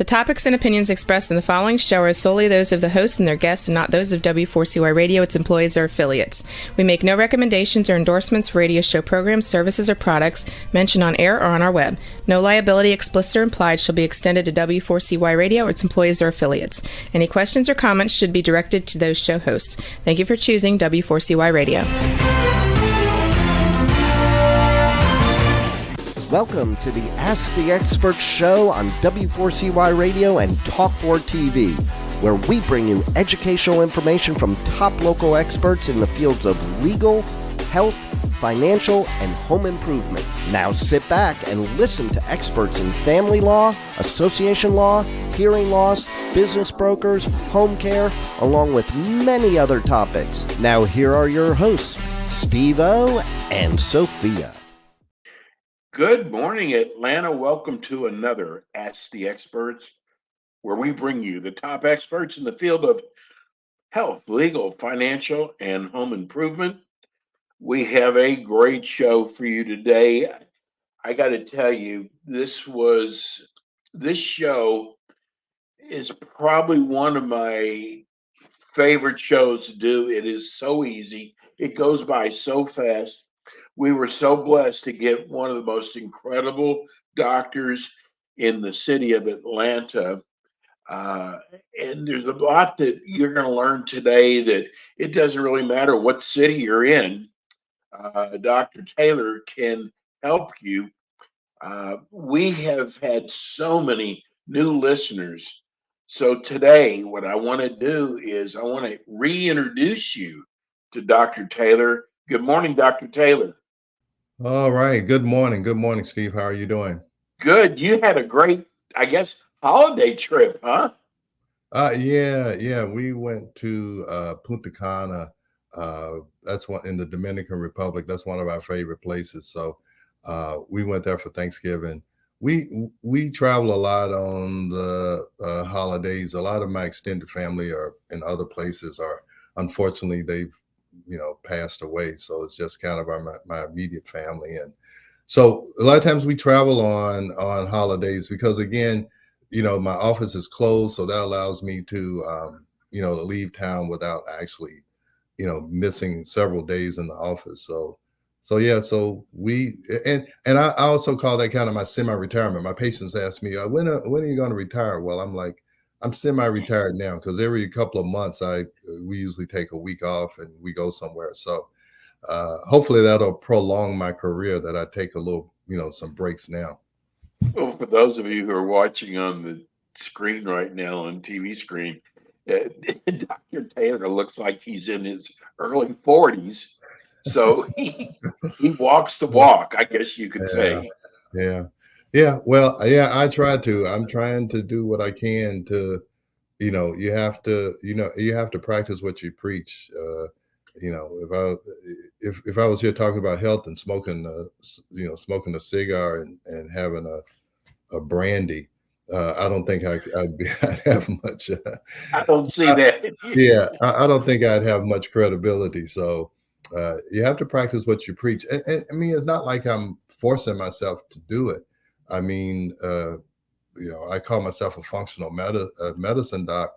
topics and opinions expressed in the following show are solely those of the hosts and their guests and not those of W4CY Radio, its employees, or affiliates. We make no recommendations or endorsements for radio show programs, services, or products mentioned on air or on our web. No liability, explicit or implied, shall be extended to W4CY Radio or its employees or affiliates. Any questions or comments should be directed to those show hosts. Thank you for choosing W4CY Radio. Welcome to the Ask the Expert show on W4CY Radio and Talk4 TV, where we bring you educational information from top local experts in the fields of legal, health, financial, and home improvement. Now sit back and listen to experts in family law, association law, hearing loss, business brokers, home care, along with many other topics. Now here are your hosts, Steve-O and Sophia. Good morning, Atlanta. Welcome to another Ask the Experts, where we bring you the top experts in the field of health, legal, financial, and home improvement. We have a great show for you today. I got to tell you, this show is probably one of my favorite shows to do. It is so easy. It goes by so fast. We were so blessed to get one of the most incredible doctors in the city of Atlanta. And there's a lot that you're going to learn today that it doesn't really matter what city you're in. Dr. Taylor can help you. We have had so many new listeners. So today, what I want to do is I want to reintroduce you to Dr. Taylor. Good morning, Dr. Taylor. All right. Good morning. Good morning, Steve. How are you doing? Good. You had a great, I guess, holiday trip, huh? Yeah. We went to Punta Cana. That's one in the Dominican Republic. That's one of our favorite places. So we went there for Thanksgiving. We travel a lot on the holidays. A lot of my extended family are in other places. Unfortunately, they've passed away. So it's just kind of my immediate family. And so a lot of times we travel on holidays because, again, my office is closed. So that allows me to, to leave town without actually, missing several days in the office. So we, and I also call that kind of my semi-retirement. My patients ask me, when are you going to retire? Well, I'm like, I'm semi-retired now because every couple of months we usually take a week off and we go somewhere. So hopefully that'll prolong my career, that I take a little, some breaks now. Well, for those of you who are watching on the screen right now, on TV screen, Dr. Taylor looks like he's in his early 40s. So he walks the walk, I guess you could say. Yeah. Well, yeah, I'm trying to do what I can to, you have to practice what you preach. If I was here talking about health and smoking a cigar and having a brandy, I don't think I'd have much. I don't see that. Yeah, I don't think I'd have much credibility. So you have to practice what you preach. And I mean, it's not like I'm forcing myself to do it. I mean, I call myself a functional medicine doc,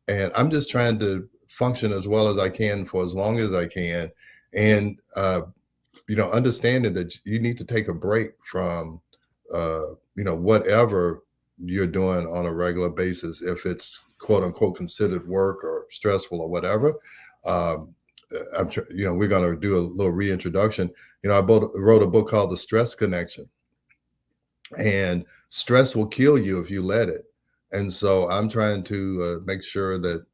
and I'm just trying to function as well as I can for as long as I can. And, understanding that you need to take a break from, whatever you're doing on a regular basis, if it's quote unquote considered work or stressful or whatever. We're going to do a little reintroduction. I wrote a book called The Stress Connection. And stress will kill you if you let it. And so I'm trying to make sure that,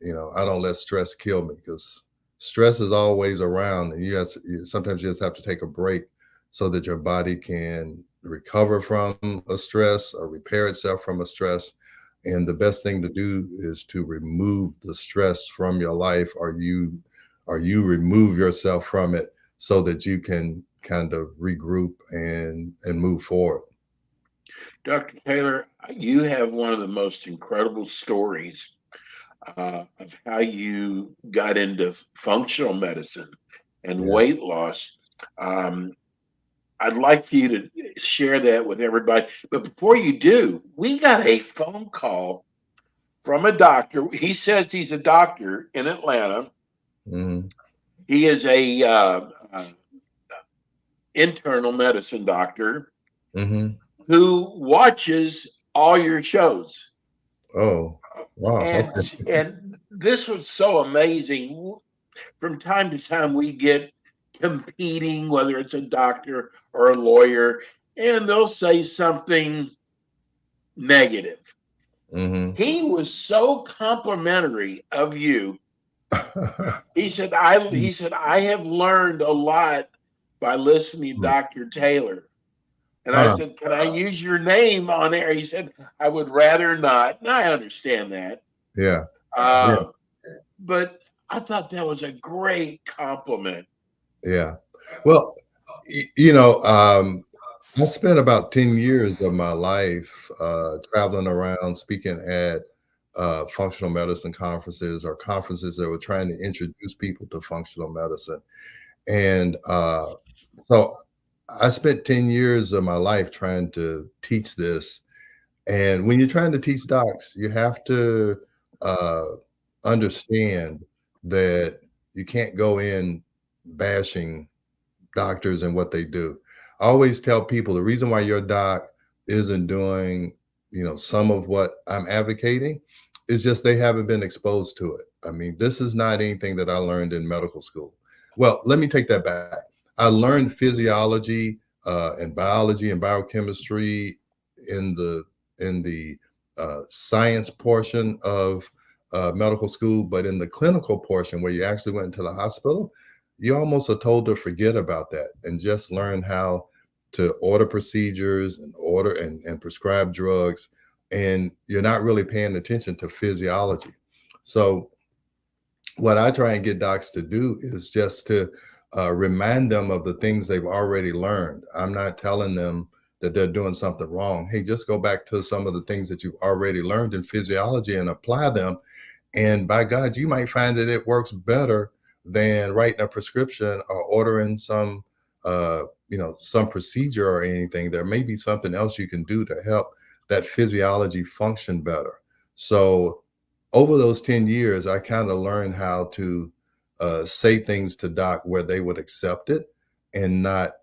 I don't let stress kill me, because stress is always around, and sometimes you just have to take a break so that your body can recover from a stress or repair itself from a stress. And the best thing to do is to remove the stress from your life, or you remove yourself from it so that you can kind of regroup and move forward. Dr. Taylor, you have one of the most incredible stories of how you got into functional medicine and weight loss. I'd like for you to share that with everybody. But before you do, we got a phone call from a doctor. He says he's a doctor in Atlanta. Mhm. He is a internal medicine doctor Mhm. who watches all your shows. Oh, wow. And this was so amazing. From time to time, we get competing, whether it's a doctor or a lawyer, and they'll say something negative. Mhm. He was so complimentary of you. He said, I have learned a lot by listening to Dr. Taylor. And I Huh. said, can I use your name on air? He said, I would rather not. And I understand that. Yeah. Yeah. Uh, but I thought that was a great compliment. Yeah. Well, you know, I spent about 10 years of my life traveling around speaking at functional medicine conferences or conferences that were trying to introduce people to functional medicine. And so I spent 10 years of my life trying to teach this. And when you're trying to teach docs, you have to uh, understand that you can't go in bashing doctors and what they do. I always tell people the reason why your doc isn't doing, some of what I'm advocating is just they haven't been exposed to it. I mean, this is not anything that I learned in medical school. Well, let me take that back. I learned physiology and biology and biochemistry in the science portion of medical school, but in the clinical portion where you actually went into the hospital, you almost are told to forget about that and just learn how to order procedures and order and prescribe drugs. And you're not really paying attention to physiology. So what I try and get docs to do is just to remind them of the things they've already learned. I'm not telling them that they're doing something wrong. Hey, just go back to some of the things that you've already learned in physiology and apply them. And by God, you might find that it works better than writing a prescription or ordering some procedure or anything. There may be something else you can do to help that physiology function better. So over those 10 years, I kind of learned how to say things to doc where they would accept it and not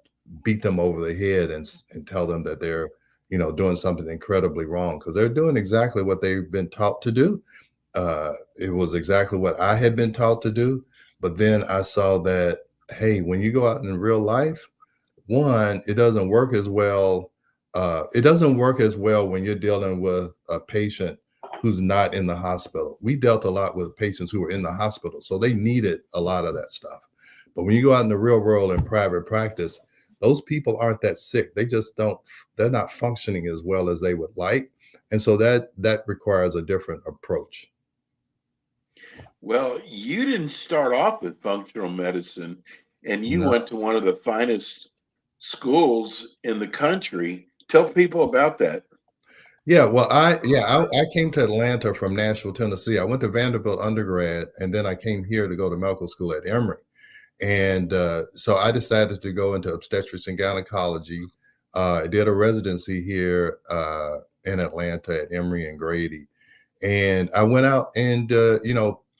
beat them over the head and tell them that they're, doing something incredibly wrong because they're doing exactly what they've been taught to do. It was exactly what I had been taught to do. But then I saw that, hey, when you go out in real life, one, it doesn't work as well. It doesn't work as well when you're dealing with a patient who's not in the hospital. We dealt a lot with patients who were in the hospital, so they needed a lot of that stuff. But when you go out in the real world in private practice, those people aren't that sick. They just they're not functioning as well as they would like. And so that requires a different approach. Well, you didn't start off with functional medicine, and you No. went to one of the finest schools in the country. Tell people about that. Yeah, well, I came to Atlanta from Nashville, Tennessee. I went to Vanderbilt undergrad, and then I came here to go to medical school at Emory. And so I decided to go into obstetrics and gynecology. I did a residency here in Atlanta at Emory and Grady. And I went out and,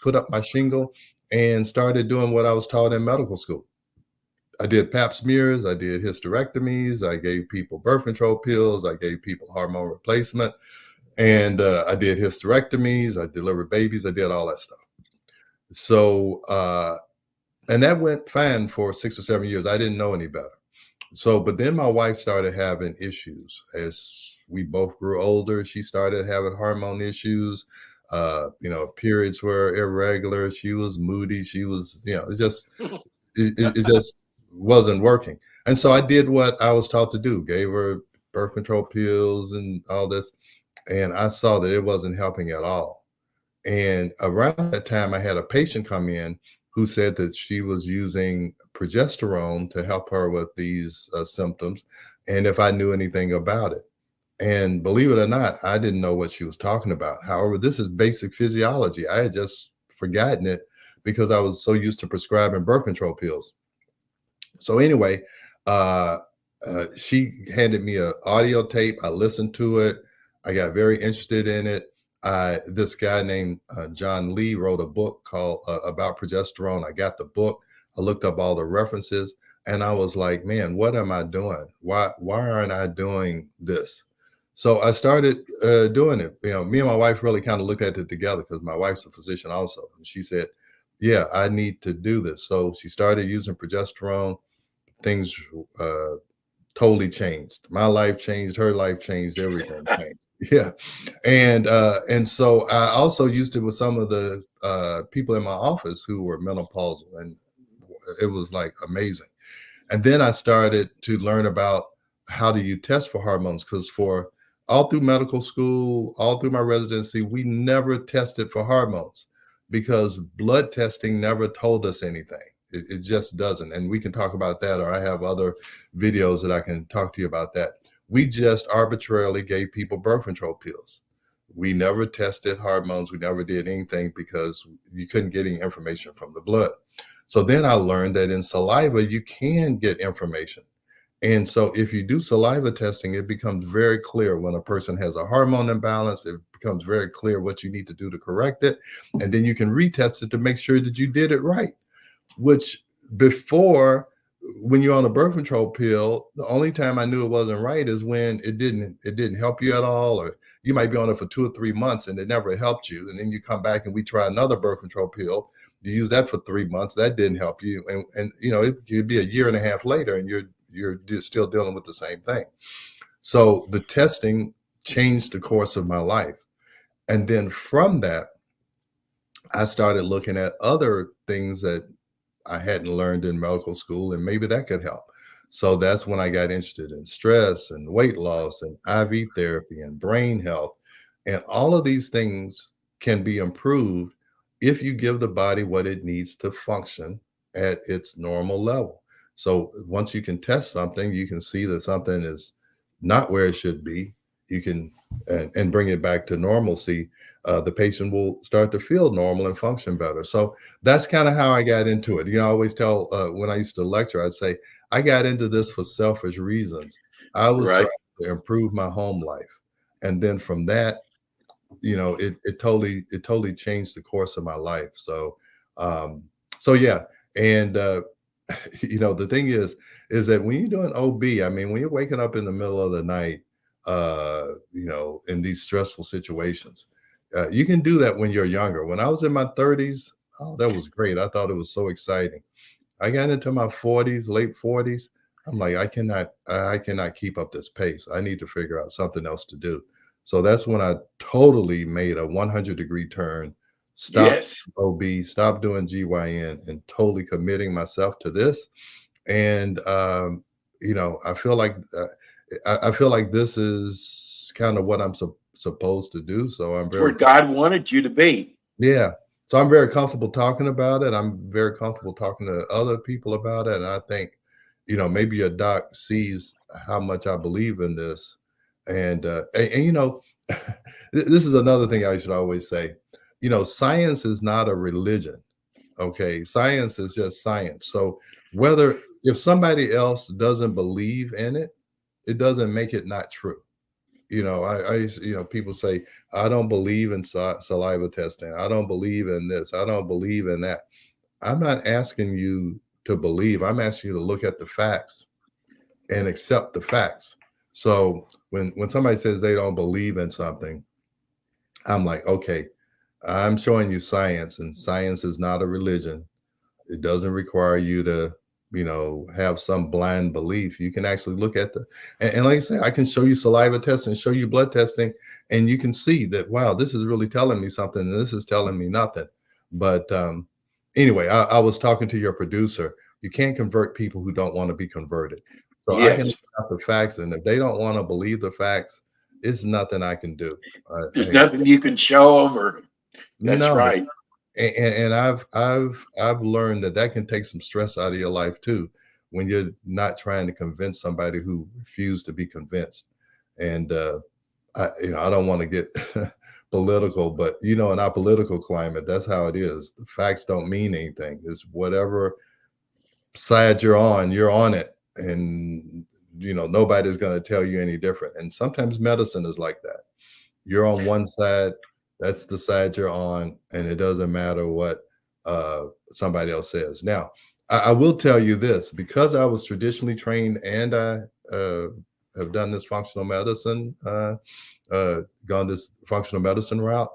put up my shingle and started doing what I was taught in medical school. I did pap smears, I did hysterectomies, I gave people birth control pills, I gave people hormone replacement, and I did hysterectomies, I delivered babies, I did all that stuff. So, and that went fine for 6 or 7 years. I didn't know any better. So, but then my wife started having issues as we both grew older. She started having hormone issues. Periods were irregular. She was moody. She was, it just wasn't working. And so I did what I was taught to do, gave her birth control pills and all this. And I saw that it wasn't helping at all. And around that time, I had a patient come in who said that she was using progesterone to help her with these symptoms, and if I knew anything about it. And believe it or not, I didn't know what she was talking about. However, this is basic physiology. I had just forgotten it because I was so used to prescribing birth control pills. So anyway, She handed me an audio tape. I listened to it. I got very interested in it. This guy named John Lee wrote a book called about progesterone. I got the book. I looked up all the references, and I was like, man, what am I doing? Why aren't I doing this? So I started doing it. You know, me and my wife really kind of looked at it together because my wife's a physician also. And she said, yeah, I need to do this. So she started using progesterone. Things totally changed. My life changed, her life changed, everything changed. Yeah. And so I also used it with some of the people in my office who were menopausal, and it was like amazing. And then I started to learn about how do you test for hormones, because for all through medical school, all through my residency, we never tested for hormones because blood testing never told us anything. It just doesn't. And we can talk about that, or I have other videos that I can talk to you about that. We just arbitrarily gave people birth control pills. We never tested hormones. We never did anything because you couldn't get any information from the blood. So then I learned that in saliva, you can get information. And so if you do saliva testing, it becomes very clear when a person has a hormone imbalance. It becomes very clear what you need to do to correct it. And then you can retest it to make sure that you did it right, which before, when you're on a birth control pill, the only time I knew it wasn't right is when it didn't help you at all, or you might be on it for 2 or 3 months and it never helped you. And then you come back and we try another birth control pill. You use that for 3 months. That didn't help you. And you know, it could be a year and a half later and you're still dealing with the same thing. So the testing changed the course of my life. And then from that, I started looking at other things that I hadn't learned in medical school, and maybe that could help. So that's when I got interested in stress and weight loss and IV therapy and brain health. And all of these things can be improved if you give the body what it needs to function at its normal level. So once you can test something, you can see that something is not where it should be. You can and bring it back to normalcy. The patient will start to feel normal and function better. So that's kind of how I got into it. You know, I always tell when I used to lecture, I'd say, I got into this for selfish reasons. I was Right. trying to improve my home life. And then from that, you know, it totally changed the course of my life. So, yeah. And, you know, the thing is that when you're doing OB, I mean, when you're waking up in the middle of the night, you know, in these stressful situations, you can do that when you're younger. When I was in my 30s, oh, that was great. I thought it was so exciting. I got into my 40s, late 40s. I'm like, I cannot keep up this pace. I need to figure out something else to do. So that's when I totally made a 100-degree turn, stopped Yes. OB, stopped doing GYN, and totally committing myself to this. And you know, I feel like I feel like this is kind of what I'm supposed to do. So I'm It's where very God wanted you to be. yeah. So I'm very comfortable talking about it. I'm very comfortable talking to other people about it. And I think, you know, maybe your doc sees how much I believe in this. And you know, this is another thing I should always say. You know, science is not a religion. Okay. Science is just science. So whether if somebody else doesn't believe in it, it doesn't make it not true. You know, you know, people say, I don't believe in saliva testing. I don't believe in this. I don't believe in that. I'm not asking you to believe. I'm asking you to look at the facts and accept the facts. So when somebody says they don't believe in something, I'm like, okay, I'm showing you science, and science is not a religion. It doesn't require you to, you know, have some blind belief. You can actually look at and like I say, I can show you saliva testing, show you blood testing, and you can see that, wow, this is really telling me something, and this is telling me nothing. But anyway, I was talking to your producer. You can't convert people who don't want to be converted. So I can Yes. look at the facts, and if they don't want to believe the facts, it's nothing I can do. There's nothing you can show them, or that's No, right. and I've learned that can take some stress out of your life too, when you're not trying to convince somebody who refused to be convinced. And you know, I don't want to get political, but you know, in our political climate, that's how it is. The facts don't mean anything. It's whatever side you're on it, and nobody's going to tell you any different. And sometimes medicine is like that. You're on one side, that's the side you're on, and it doesn't matter what somebody else says. Now, I will tell you this, because I was traditionally trained and I have done this functional medicine, gone this functional medicine route,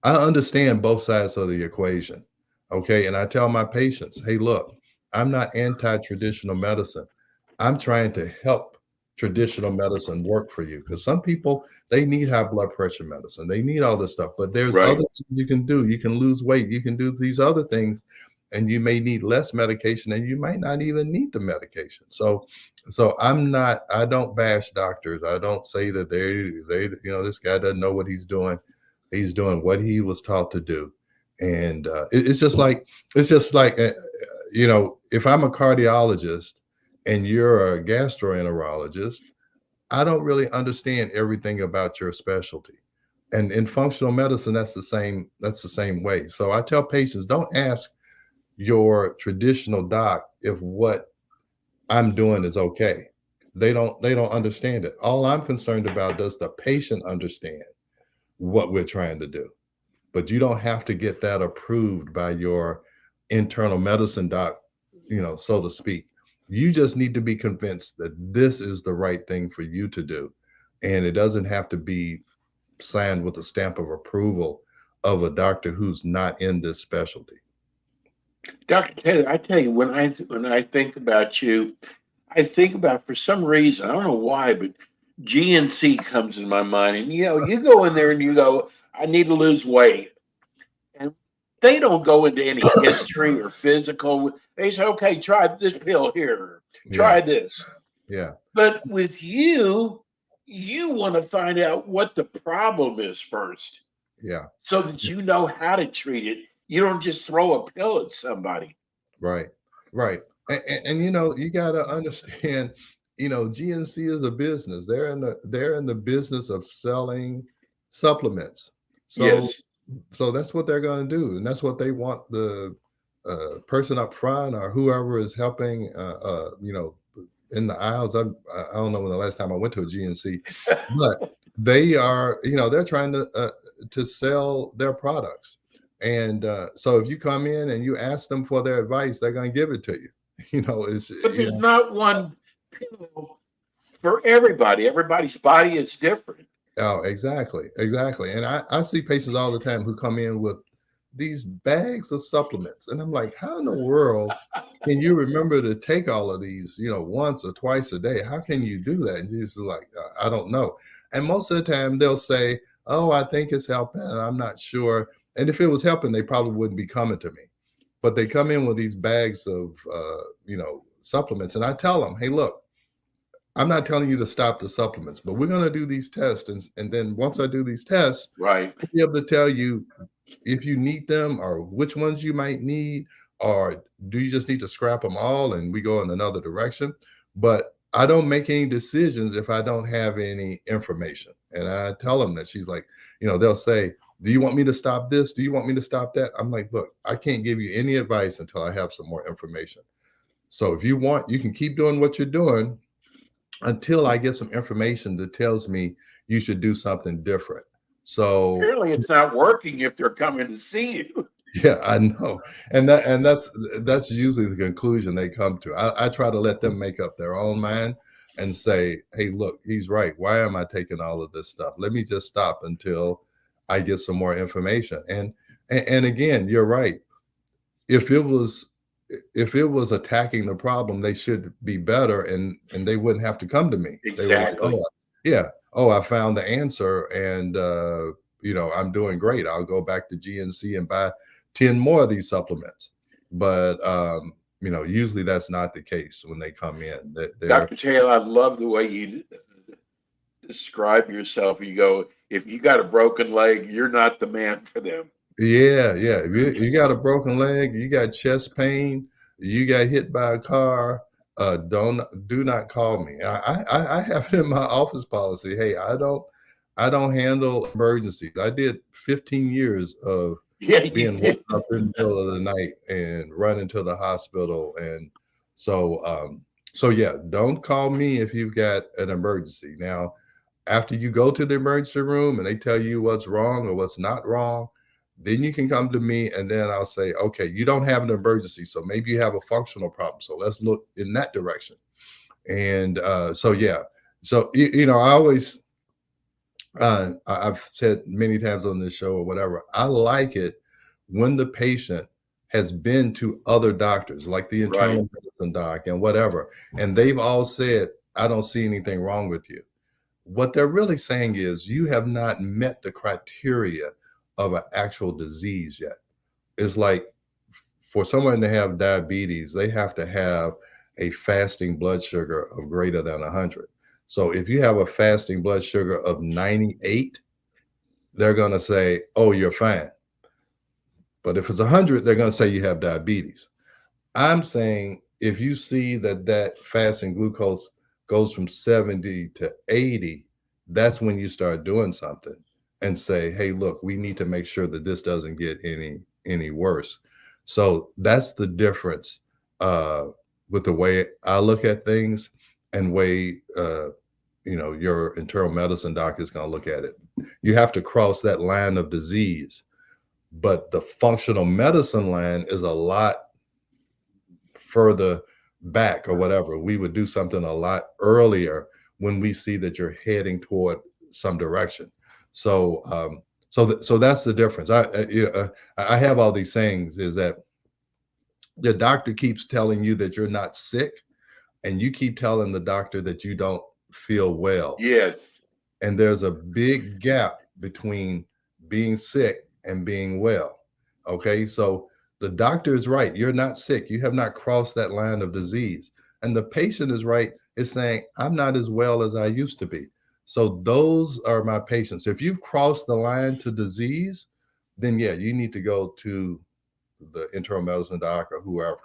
I understand both sides of the equation. Okay. And I tell my patients, hey, look, I'm not anti-traditional medicine. I'm trying to help traditional medicine work for you, because some people, they need high blood pressure medicine, they need all this stuff, but there's Right. other things you can do. You can lose weight, you can do these other things, and you may need less medication, and you might not even need the medication. So I don't bash doctors. I don't say that this guy doesn't know what he's doing. He's doing what he was taught to do. And it's just like if I'm a cardiologist and you're a gastroenterologist, I don't really understand everything about your specialty. And in functional medicine, that's the same way. So I tell patients, don't ask your traditional doc if what I'm doing is okay. They don't understand it. All I'm concerned about, does the patient understand what we're trying to do? But you don't have to get that approved by your internal medicine doc, so to speak. You just need to be convinced that this is the right thing for you to do. And it doesn't have to be signed with a stamp of approval of a doctor who's not in this specialty. Dr. Taylor, I tell you, when I think about you, I think about, for some reason, I don't know why, but GNC comes in my mind. And you go in there and you go, I need to lose weight. And they don't go into any history or physical. They say, okay, try this pill here. Try Yeah. this. Yeah. But with you want to find out what the problem is first, Yeah. so that you know how to treat it. You don't just throw a pill at somebody. Right. Right. And you got to understand, GNC is a business. They're in the business of selling supplements. So Yes. that's what they're going to do, and that's what they want the person up front or whoever is helping, in the aisles. I don't know when the last time I went to a GNC, but they are, they're trying to sell their products. And so if you come in and you ask them for their advice, they're going to give it to you. But there's not one pill for everybody. Everybody's body is different. Oh, exactly. Exactly. And I see patients all the time who come in with these bags of supplements. And I'm like, how in the world can you remember to take all of these, once or twice a day? How can you do that? And you're just like, I don't know. And most of the time they'll say, oh, I think it's helping, and I'm not sure. And if it was helping, they probably wouldn't be coming to me. But they come in with these bags of, supplements. And I tell them, hey, look, I'm not telling you to stop the supplements, but we're going to do these tests. And then once I do these tests, Right. I'll be able to tell you if you need them or which ones you might need, or do you just need to scrap them all and we go in another direction? But I don't make any decisions if I don't have any information. And I tell them that. She's like, they'll say, do you want me to stop this? Do you want me to stop that? I'm like, look, I can't give you any advice until I have some more information. So if you want, you can keep doing what you're doing until I get some information that tells me you should do something different. So Apparently it's not working if they're coming to see you. yeah, I know. And that's usually the conclusion they come to. I try to let them make up their own mind and say, hey, look, he's right. Why am I taking all of this stuff? Let me just stop until I get some more information. And again, you're right. If it was attacking the problem, they should be better, and they wouldn't have to come to me. They were like, Exactly. oh, yeah, oh, I found the answer, and I'm doing great. I'll go back to GNC and buy 10 more of these supplements. But usually that's not the case when they come in. They're Dr. Taylor, I love the way you describe yourself. You go, if you got a broken leg, you're not the man for them. yeah. If you got a broken leg, you got chest pain, you got hit by a car, do not call me. I have it in my office policy. Hey, I don't handle emergencies. I did 15 years of Yeah, you being did. woken up in the middle of the night and running to the hospital. And so So yeah, don't call me if you've got an emergency. Now, after you go to the emergency room and they tell you what's wrong or what's not wrong, then you can come to me and then I'll say, okay, you don't have an emergency, so maybe you have a functional problem. So let's look in that direction. And so yeah, so I always I've said many times on this show or whatever, I like it when the patient has been to other doctors, like the Right. internal medicine doc and whatever, and they've all said, I don't see anything wrong with you. What they're really saying is you have not met the criteria of an actual disease yet. It's like for someone to have diabetes, they have to have a fasting blood sugar of greater than 100. So if you have a fasting blood sugar of 98, they're going to say, oh, you're fine. But if it's 100, they're going to say you have diabetes. I'm saying if you see that fasting glucose goes from 70 to 80, that's when you start doing something and say, hey, look, we need to make sure that this doesn't get any worse. So that's the difference with the way I look at things and way your internal medicine doc is going to look at it. You have to cross that line of disease, but the functional medicine line is a lot further back or whatever. We would do something a lot earlier when we see that you're heading toward some direction. So so that's the difference. I have all these sayings is that the doctor keeps telling you that you're not sick and you keep telling the doctor that you don't feel well. Yes. And there's a big gap between being sick and being well. Okay. So the doctor is right. You're not sick. You have not crossed that line of disease. And the patient is right. It's saying, I'm not as well as I used to be. So those are my patients. If you've crossed the line to disease, then yeah, you need to go to the internal medicine doc or whoever.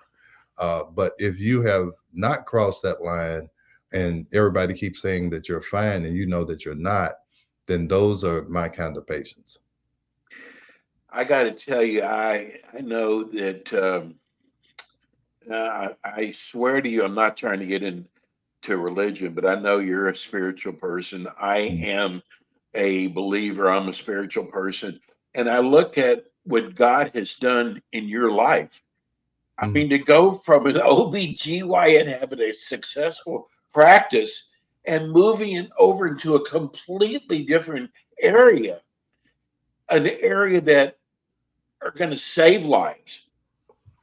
But if you have not crossed that line and everybody keeps saying that you're fine and you know that you're not, then those are my kind of patients. I got to tell you, I know that I swear to you, I'm not trying to get into religion, but I know you're a spiritual person. I am a believer. I'm a spiritual person, and I look at what God has done in your life. I mean, to go from an OBGYN having a successful practice and moving it over into a completely different area, an area that are going to save lives,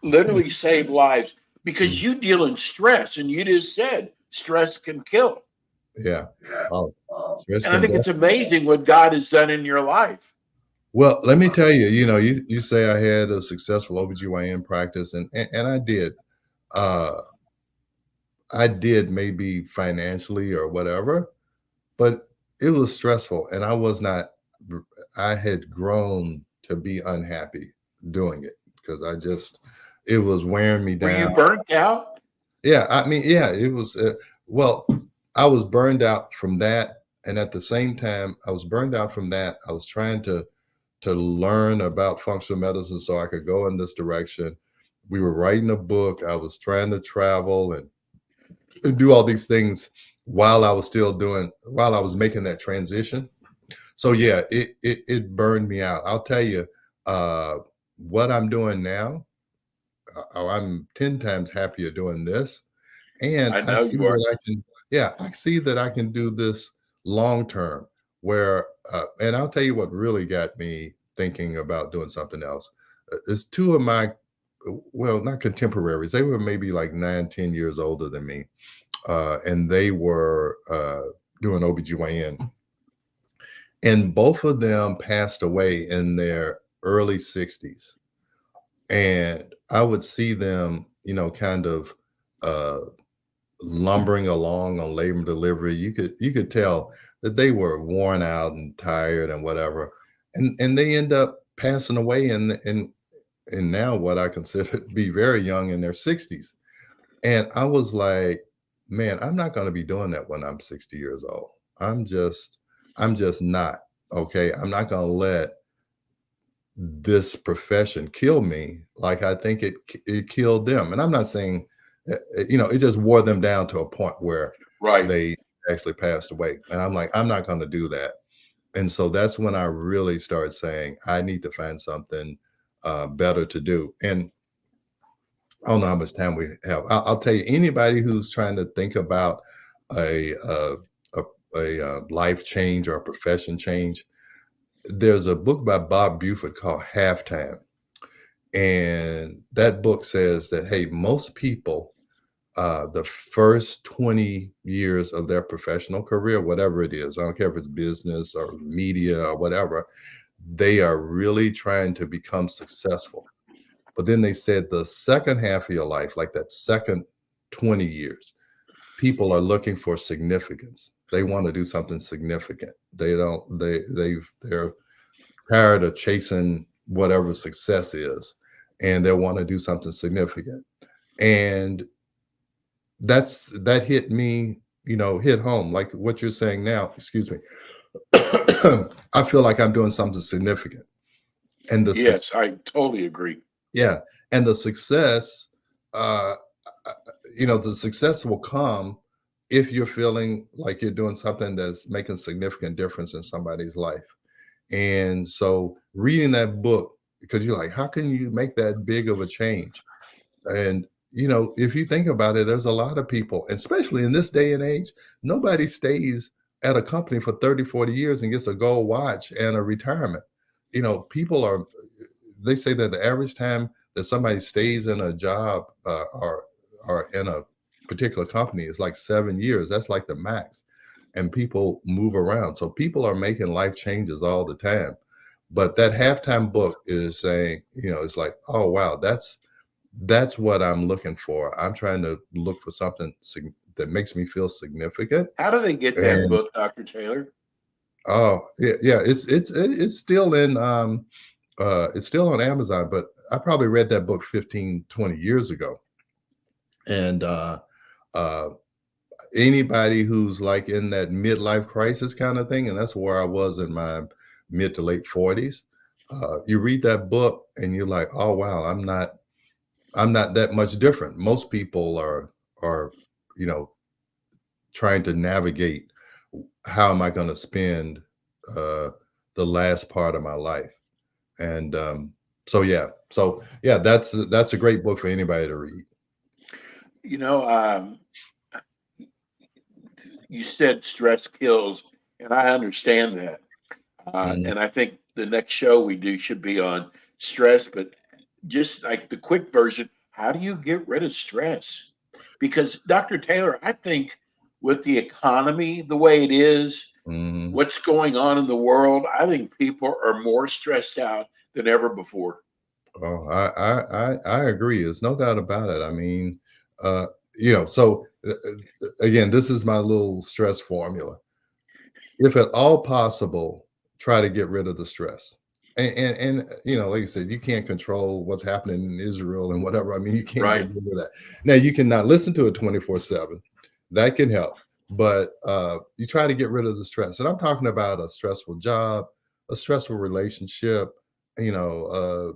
literally save lives, because you deal in stress, and you just said stress can kill. Yeah. Oh, And I think it's amazing what God has done in your life. Well, let me tell you, you say I had a successful OBGYN practice and I did. I did maybe financially or whatever, but it was stressful and I had grown to be unhappy doing it because it was wearing me down. Were you burnt out? Yeah. I mean, yeah, it was, well, I was burned out from that. And at the same time, I was burned out from that. I was trying to learn about functional medicine so I could go in this direction. We were writing a book. I was trying to travel and do all these things while I was making that transition. So yeah, it burned me out. I'll tell you, what I'm doing now, I'm 10 times happier doing this. And I see that I can do this long term where, and I'll tell you what really got me thinking about doing something else. Is two of my, well, not contemporaries, they were maybe like 9-10 years older than me. And they were doing OBGYN. And both of them passed away in their early 60s. And I would see them, kind of lumbering along on labor and delivery. You could tell that they were worn out and tired and whatever. And they end up passing away in now what I consider to be very young in their 60s. And I was like, man, I'm not going to be doing that when I'm 60 years old. I'm just not. Okay. I'm not going to let this profession kill me like I think it killed them. And I'm not saying it just wore them down to a point where Right. they actually passed away. And I'm like, I'm not going to do that. And so that's when I really started saying, I need to find something better to do. And I don't know how much time we have. I'll tell you, anybody who's trying to think about a life change or a profession change, there's a book by Bob Buford called Halftime. And that book says that, hey, most people, the first 20 years of their professional career, whatever it is, I don't care if it's business or media or whatever, they are really trying to become successful. But then they said the second half of your life, like that second 20 years, people are looking for significance. They want to do something significant. They're tired of chasing whatever success is, and they want to do something significant. And that hit me, hit home, like what you're saying now. Excuse me. I feel like I'm doing something significant. And Yes, I totally agree. yeah, and the success, uh, the success will come if you're feeling like you're doing something that's making a significant difference in somebody's life. And so reading that book, because you're like, how can you make that big of a change? And if you think about it, there's a lot of people, especially in this day and age, nobody stays at a company for 30, 40 years and gets a gold watch and a retirement. They say that the average time that somebody stays in a job or in a particular company is like 7 years. That's like the max. And people move around. So people are making life changes all the time. But that Halftime book is saying, it's like, oh, wow, that's what I'm looking for. I'm trying to look for something that makes me feel significant. How do they get that book, Dr. Taylor? Oh, yeah. It's still in it's still on Amazon, but I probably read that book 15, 20 years ago. And anybody who's like in that midlife crisis kind of thing, and that's where I was in my mid to late 40s, you read that book and you're like, oh, wow, I'm not that much different. Most people are trying to navigate, how am I going to spend the last part of my life? And so yeah, that's a great book for anybody to read. You said stress kills, and I understand that. And I think the next show we do should be on stress, but just like the quick version, how do you get rid of stress? Because Dr. Taylor, I think with the economy the way it is, what's going on in the world, I think people are more stressed out than ever before. Oh, I agree. There's no doubt about it. I mean, so again, this is my little stress formula. If at all possible, try to get rid of the stress. And like I said, you can't control what's happening in Israel and whatever. I mean, you can't get rid of that. Now, you cannot listen to it 24/7. That can help, but you try to get rid of the stress. And I'm talking about a stressful job, a stressful relationship, a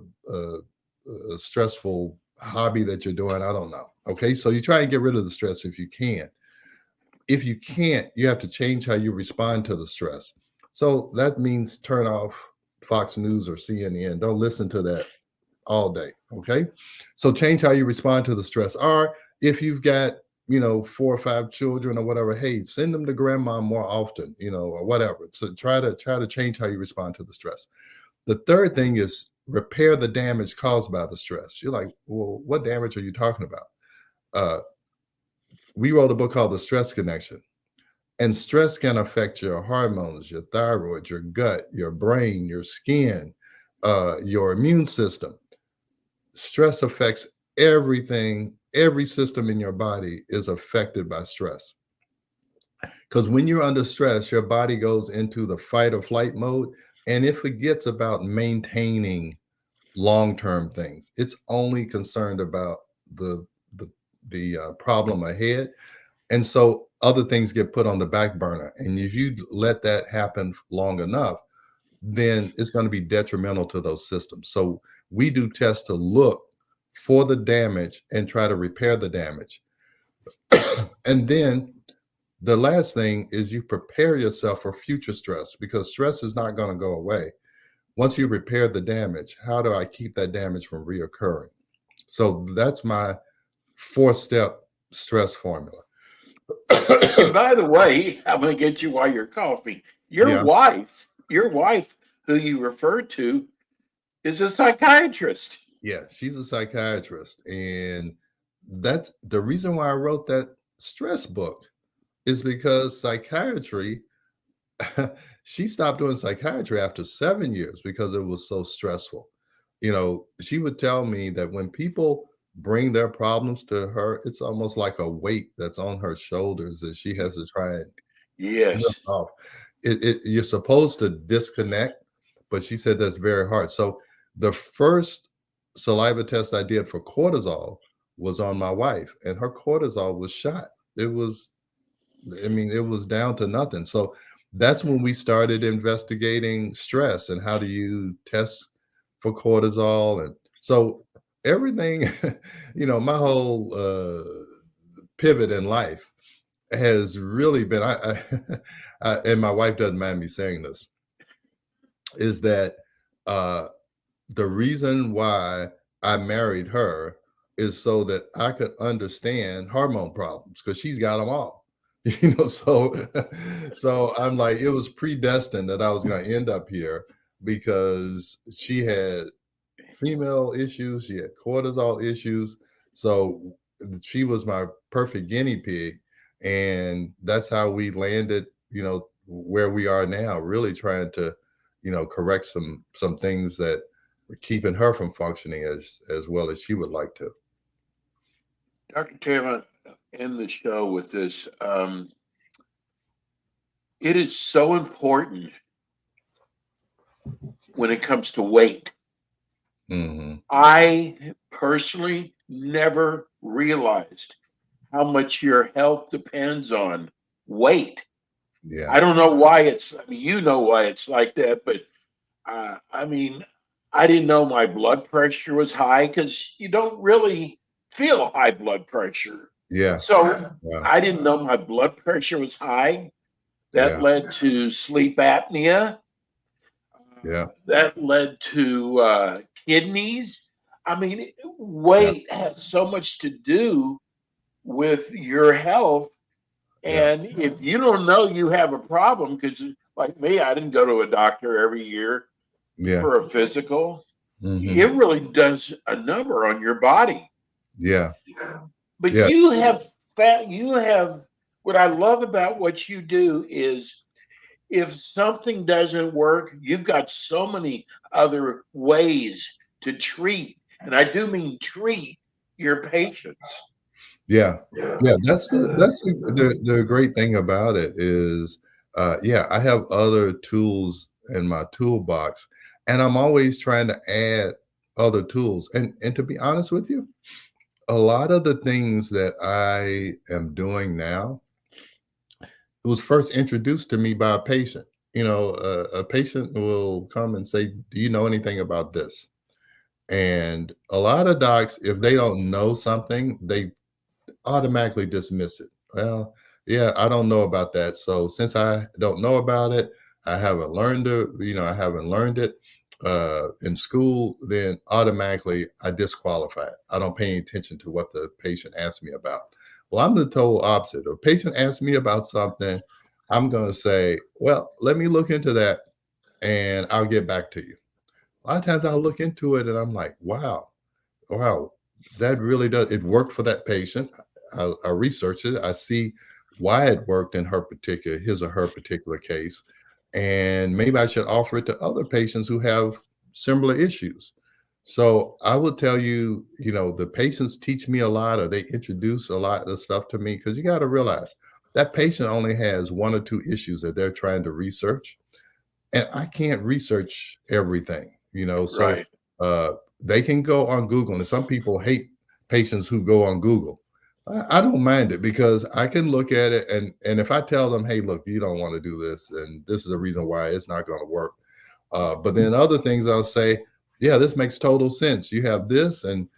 stressful hobby that you're doing. I don't know. Okay, so you try to get rid of the stress if you can. If you can't, you have to change how you respond to the stress. So that means turn off Fox News or CNN. Don't listen to that all day. Okay. So change how you respond to the stress. Or if you've got, 4 or 5 children or whatever, hey, send them to grandma more often, or whatever. So try to change how you respond to the stress. The third thing is repair the damage caused by the stress. You're like, well, what damage are you talking about? We wrote a book called The Stress Connection. And stress can affect your hormones, your thyroid, your gut, your brain, your skin, your immune system. Stress affects everything. Every system in your body is affected by stress. Because when you're under stress, your body goes into the fight or flight mode, and it forgets about maintaining long-term things. It's only concerned about the problem ahead. And so other things get put on the back burner. And if you let that happen long enough, then it's going to be detrimental to those systems. So we do tests to look for the damage and try to repair the damage. And then the last thing is you prepare yourself for future stress, because stress is not going to go away. Once you repair the damage, how do I keep that damage from reoccurring? So that's my 4-step stress formula. And by the way, I'm going to get you while you're coughing. Your wife, who you referred to, is a psychiatrist. Yeah, she's a psychiatrist. And that's the reason why I wrote that stress book, is because psychiatry, she stopped doing psychiatry after 7 years because it was so stressful. She would tell me that when people bring their problems to her, it's almost like a weight that's on her shoulders that she has to try and Yes. lift off. You're supposed to disconnect, but she said that's very hard. So the first saliva test I did for cortisol was on my wife, and her cortisol was shot. It was down to nothing. So that's when we started investigating stress and how do you test for cortisol. And so everything, my whole pivot in life has really been, and my wife doesn't mind me saying this, is that the reason why I married her is so that I could understand hormone problems, because she's got them all. So I'm like, it was predestined that I was going to end up here, because she had female issues, she had cortisol issues. So she was my perfect guinea pig. And that's how we landed, where we are now, really trying to, correct some things that were keeping her from functioning as well as she would like to. Dr. Taylor, end the show with this. It is so important when it comes to weight. Mm-hmm. I personally never realized how much your health depends on weight. Yeah. I don't know why you know why it's like that, but I didn't know my blood pressure was high, because you don't really feel high blood pressure. Yeah. So Yeah. I didn't know my blood pressure was high. That led to sleep apnea. Yeah. That led to kidneys. Weight has so much to do with your health. And if you don't know you have a problem, because like me, I didn't go to a doctor every year for a physical. Mm-hmm. It really does a number on your body. Yeah. But you have what I love about what you do is, if something doesn't work, you've got so many other ways to treat. And I do mean treat your patients. Yeah. That's the great thing about it is, I have other tools in my toolbox, and I'm always trying to add other tools. And to be honest with you, a lot of the things that I am doing now, it was first introduced to me by a patient. A patient will come and say, "Do you know anything about this?" And a lot of docs, if they don't know something, they automatically dismiss it. Well, yeah, I don't know about that. So since I don't know about it, I haven't learned it in school, then automatically I disqualify it. I don't pay any attention to what the patient asked me about. Well, I'm the total opposite. If a patient asks me about something, I'm going to say, well, let me look into that and I'll get back to you. A lot of times I'll look into it and I'm like, wow, that really does. It worked for that patient. I researched it. I see why it worked in his or her particular case. And maybe I should offer it to other patients who have similar issues. So I will tell you, the patients teach me a lot, or they introduce a lot of stuff to me, because you got to realize that patient only has 1 or 2 issues that they're trying to research. And I can't research everything, so they can go on Google. And some people hate patients who go on Google. I don't mind it, because I can look at it, and if I tell them, hey, look, you don't want to do this, and this is the reason why it's not going to work. But then other things I'll say, yeah, this makes total sense. You have this, and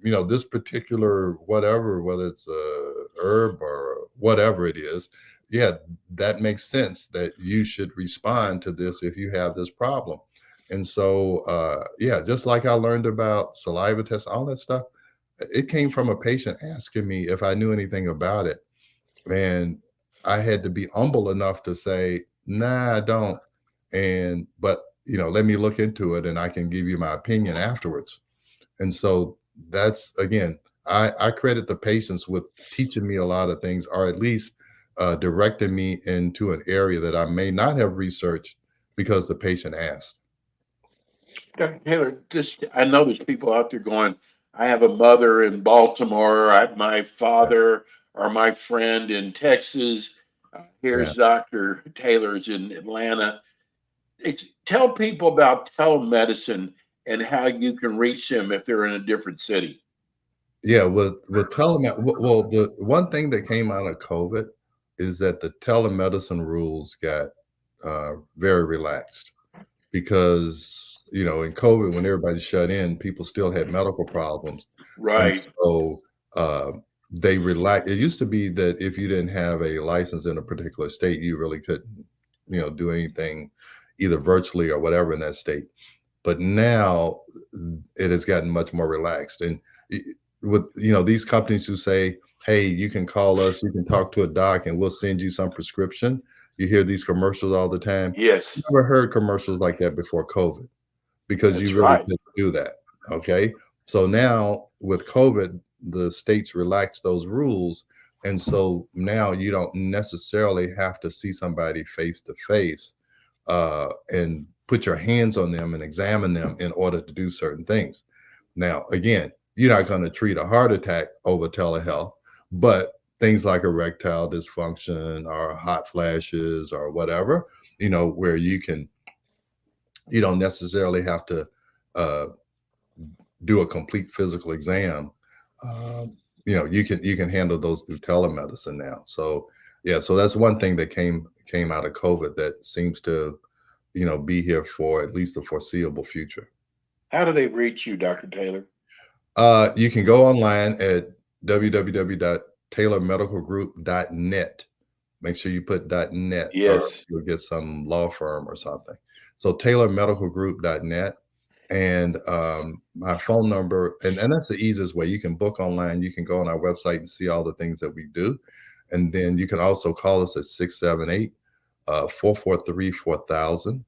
this particular whatever, whether it's a herb or whatever it is, yeah, that makes sense that you should respond to this if you have this problem. And so, yeah, just like I learned about saliva tests, all that stuff, it came from a patient asking me if I knew anything about it. And I had to be humble enough to say, nah, I don't. But let me look into it and I can give you my opinion afterwards. And so that's, again, I credit the patients with teaching me a lot of things, or at least directing me into an area that I may not have researched because the patient asked. Dr. Taylor, I know there's people out there going, I have a mother in Baltimore, my father or my friend in Texas. Here's Dr. Taylor's in Atlanta. Tell people about telemedicine and how you can reach them if they're in a different city. Yeah, with telemedicine, well, the one thing that came out of COVID is that the telemedicine rules got very relaxed because, in COVID, when everybody shut in, people still had medical problems. Right. And so they relaxed. It used to be that if you didn't have a license in a particular state, you really couldn't, do anything either virtually or whatever in that state. But now it has gotten much more relaxed. And with, these companies who say, hey, you can call us, you can talk to a doc and we'll send you some prescription. You hear these commercials all the time. Yes. I never heard commercials like that before COVID because That's you really right. couldn't do that. Okay. So now with COVID, the states relaxed those rules. And so now you don't necessarily have to see somebody face to face and put your hands on them and examine them in order to do certain things. Now, again, you're not going to treat a heart attack over telehealth, but things like erectile dysfunction or hot flashes or whatever, where you don't necessarily have to do a complete physical exam. You can handle those through telemedicine now. So yeah, so that's one thing that came out of COVID that seems to, be here for at least the foreseeable future. How do they reach you, Dr. Taylor? You can go online at www.taylormedicalgroup.net. Make sure you put .net. Yes. You'll get some law firm or something. So taylormedicalgroup.net. And my phone number, and that's the easiest way. You can book online. You can go on our website and see all the things that we do. And then you can also call us at 678-443-4000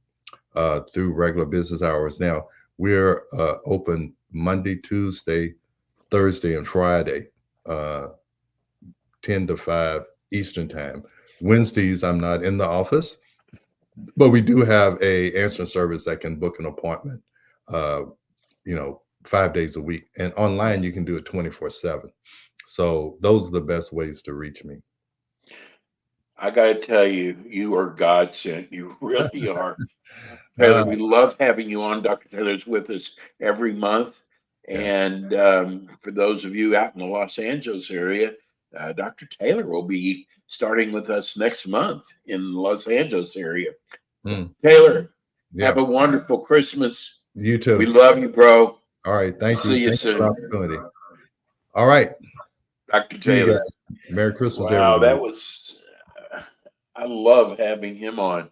through regular business hours. Now, we're open Monday, Tuesday, Thursday, and Friday, 10 to 5 Eastern time. Wednesdays, I'm not in the office, but we do have a answering service that can book an appointment, 5 days a week. And online, you can do it 24/7. So those are the best ways to reach me. I got to tell you, you are God sent. You really are. Taylor, we love having you on. Dr. Taylor's with us every month. And for those of you out in the Los Angeles area, Dr. Taylor will be starting with us next month in the Los Angeles area. Taylor, have a wonderful Christmas. You too. We love you, bro. All right. Thank you. See you Thanks soon. for the opportunity. All right. Dr. Taylor. Merry Christmas. Wow, everybody. that was, I love having him on.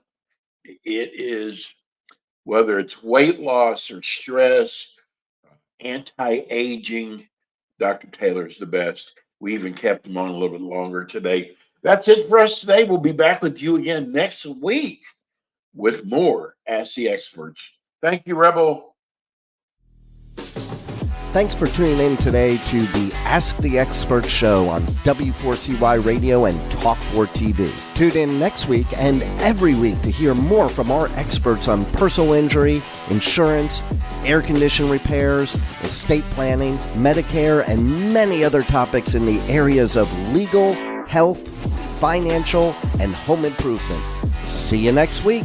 It is, whether it's weight loss or stress, anti-aging, Dr. Taylor's the best. We even kept him on a little bit longer today. That's it for us today. We'll be back with you again next week with more Ask the Experts. Thank you, Rebel. Thanks for tuning in today to the Ask the Expert show on W4CY Radio and Talk4 TV. Tune in next week and every week to hear more from our experts on personal injury, insurance, air condition repairs, estate planning, Medicare, and many other topics in the areas of legal, health, financial, and home improvement. See you next week.